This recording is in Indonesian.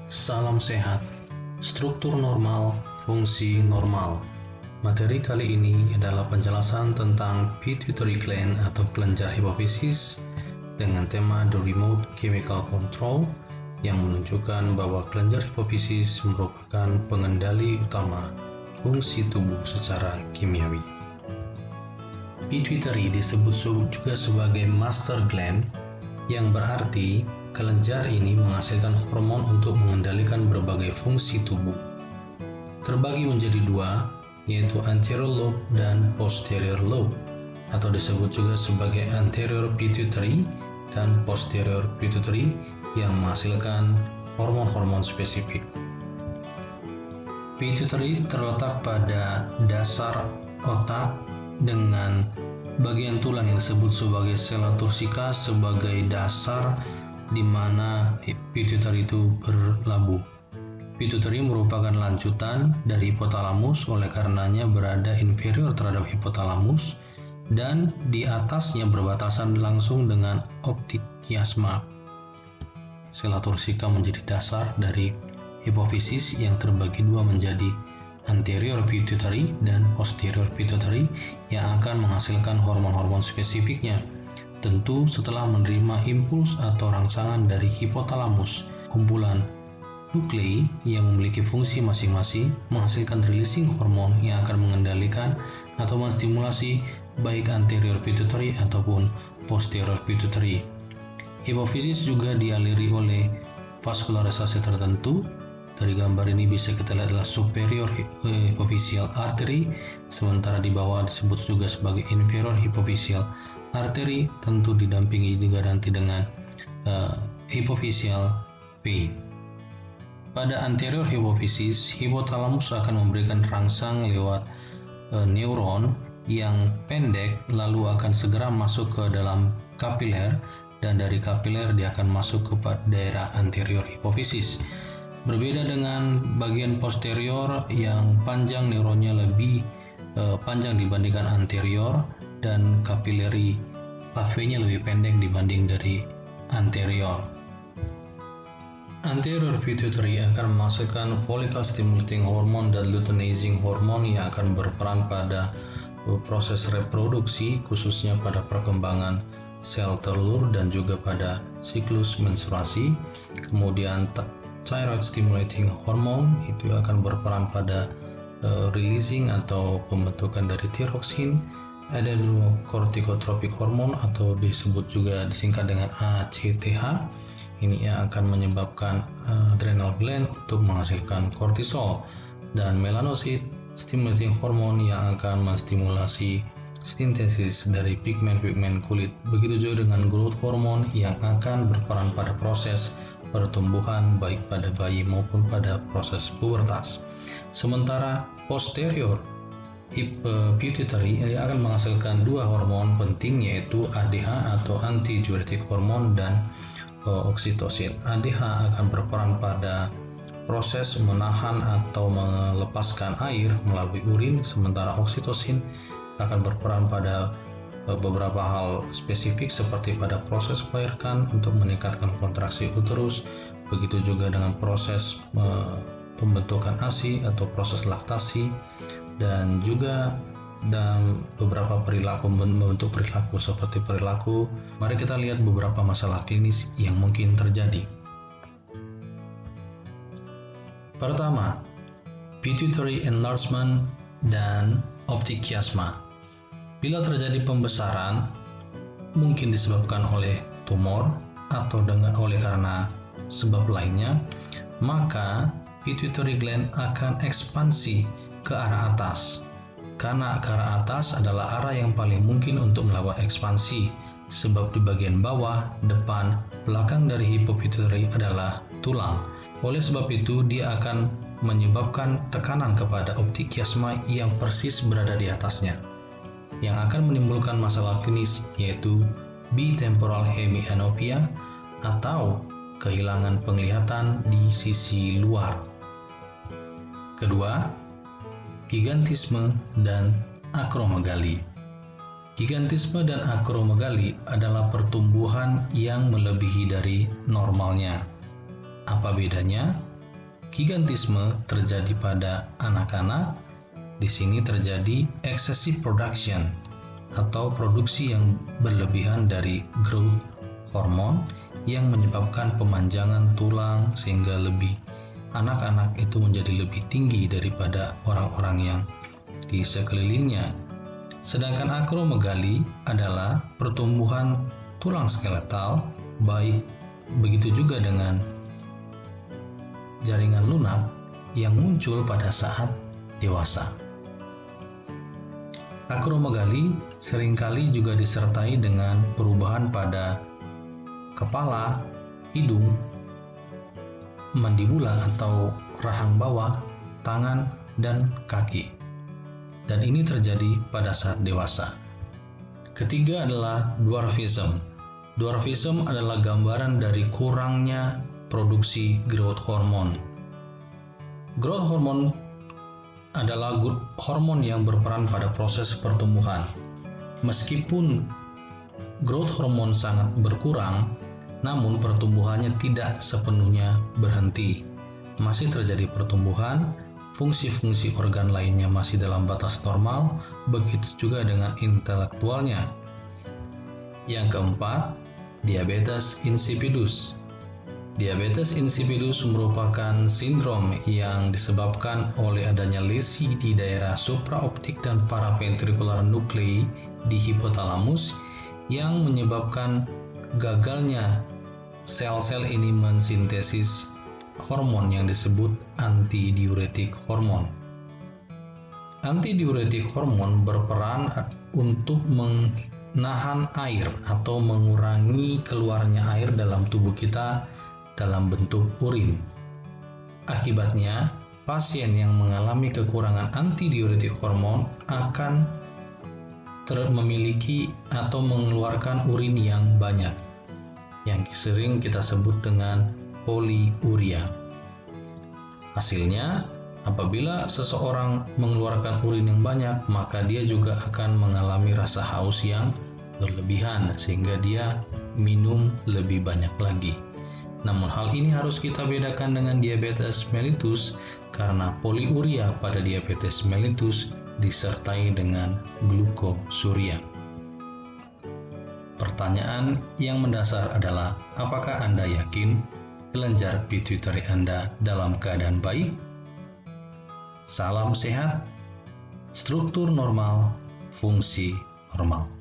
Salam sehat, struktur normal, fungsi normal. Materi kali ini adalah penjelasan tentang pituitary gland atau kelenjar hipofisis dengan tema The Remote Chemical Control yang menunjukkan bahwa kelenjar hipofisis merupakan pengendali utama fungsi tubuh secara kimiawi. Pituitary disebut juga sebagai master gland, yang berarti kelenjar ini menghasilkan hormon untuk mengendalikan berbagai fungsi tubuh. Terbagi menjadi dua, yaitu anterior lobe dan posterior lobe, atau disebut juga sebagai anterior pituitary dan posterior pituitary, yang menghasilkan hormon-hormon spesifik. Pituitary terletak pada dasar otak dengan bagian tulang yang disebut sebagai sella tursika sebagai dasar di mana pituitary itu berlabuh. Pituitary merupakan lanjutan dari hipotalamus, oleh karenanya berada inferior terhadap hipotalamus dan di atasnya berbatasan langsung dengan optik kiasma. Sella tursika menjadi dasar dari hipofisis yang terbagi dua menjadi anterior pituitary dan posterior pituitary yang akan menghasilkan hormon-hormon spesifiknya. Tentu setelah menerima impuls atau rangsangan dari hipotalamus, kumpulan nuklei yang memiliki fungsi masing-masing menghasilkan releasing hormon yang akan mengendalikan atau menstimulasi baik anterior pituitary ataupun posterior pituitary. Hipofisis juga dialiri oleh vaskularisasi tertentu. Dari gambar ini bisa kita lihat adalah superior hypophyseal artery, sementara di bawah disebut juga sebagai inferior hypophyseal artery, tentu didampingi juga nanti dengan hypophyseal vein. Pada anterior hypophysis, hipotalamus akan memberikan rangsang lewat neuron yang pendek, lalu akan segera masuk ke dalam kapiler, dan dari kapiler dia akan masuk ke daerah anterior hypophysis. Berbeda dengan bagian posterior yang panjang neuronnya lebih panjang dibandingkan anterior, dan capillary pathway-nya lebih pendek dibanding dari anterior. Anterior pituitary akan menghasilkan follicle stimulating hormone dan luteinizing hormone yang akan berperan pada proses reproduksi, khususnya pada perkembangan sel telur dan juga pada siklus menstruasi. Kemudian thyroid stimulating hormone itu akan berperan pada releasing atau pembentukan dari thyroxine. Adrenocorticotropic hormone atau disebut juga disingkat dengan ACTH, ini yang akan menyebabkan adrenal gland untuk menghasilkan kortisol, dan melanocyte stimulating hormone yang akan menstimulasi sintesis dari pigmen-pigmen kulit. Begitu juga dengan growth hormone yang akan berperan pada proses pertumbuhan baik pada bayi maupun pada proses pubertas. Sementara posterior pituitary akan menghasilkan dua hormon penting, yaitu ADH atau antidiuretic hormone dan oksitosin. ADH akan berperan pada proses menahan atau melepaskan air melalui urin, sementara oksitosin akan berperan pada beberapa hal spesifik seperti pada proses melahirkan untuk meningkatkan kontraksi uterus, begitu juga dengan proses pembentukan ASI atau proses laktasi, dan juga dalam beberapa perilaku, membentuk perilaku seperti perilaku. Mari kita lihat beberapa masalah klinis yang mungkin terjadi. Pertama, pituitary enlargement dan optik kiasma. Bila terjadi pembesaran, mungkin disebabkan oleh tumor atau oleh karena sebab lainnya, maka pituitary gland akan ekspansi ke arah atas. Karena ke arah atas adalah arah yang paling mungkin untuk melakukan ekspansi, sebab di bagian bawah, depan, belakang dari hipopituitary adalah tulang. Oleh sebab itu, dia akan menyebabkan tekanan kepada optik kiasma yang persis berada di atasnya, yang akan menimbulkan masalah klinis, yaitu bitemporal hemianopia atau kehilangan penglihatan di sisi luar. Kedua, gigantisme dan akromegali. Gigantisme dan akromegali adalah pertumbuhan yang melebihi dari normalnya. Apa bedanya? gigantisme terjadi pada anak-anak, di sini terjadi excessive production atau produksi yang berlebihan dari growth hormone yang menyebabkan pemanjangan tulang sehingga anak-anak itu menjadi lebih tinggi daripada orang-orang yang di sekelilingnya. Sedangkan akromegali adalah pertumbuhan tulang skeletal, baik begitu juga dengan jaringan lunak yang muncul pada saat dewasa. Akromegali seringkali juga disertai dengan perubahan pada kepala, hidung, mandibula atau rahang bawah, tangan, dan kaki. Dan ini terjadi pada saat dewasa. Ketiga adalah dwarfism. Dwarfism adalah gambaran dari kurangnya produksi growth hormone. Growth hormone adalah hormon yang berperan pada proses pertumbuhan. Meskipun growth hormone sangat berkurang, namun pertumbuhannya tidak sepenuhnya berhenti. Masih terjadi pertumbuhan, fungsi-fungsi organ lainnya masih dalam batas normal, begitu juga dengan intelektualnya. Yang keempat, diabetes insipidus. Diabetes insipidus merupakan sindrom yang disebabkan oleh adanya lesi di daerah supraoptik dan paraventricular nuclei di hipotalamus yang menyebabkan gagalnya sel-sel ini mensintesis hormon yang disebut antidiuretik hormon. Antidiuretik hormon berperan untuk menahan air atau mengurangi keluarnya air dalam tubuh kita dalam bentuk urin. Akibatnya, pasien yang mengalami kekurangan antidiuretik hormon akan memiliki atau mengeluarkan urin yang banyak, yang sering kita sebut dengan poliuria. Hasilnya, apabila seseorang mengeluarkan urin yang banyak, maka dia juga akan mengalami rasa haus yang berlebihan, sehingga dia minum lebih banyak lagi. Namun hal ini harus kita bedakan dengan diabetes mellitus karena poliuria pada diabetes mellitus disertai dengan glukosuria. Pertanyaan yang mendasar adalah, apakah Anda yakin kelenjar pituitari Anda dalam keadaan baik? Salam sehat, struktur normal, fungsi normal.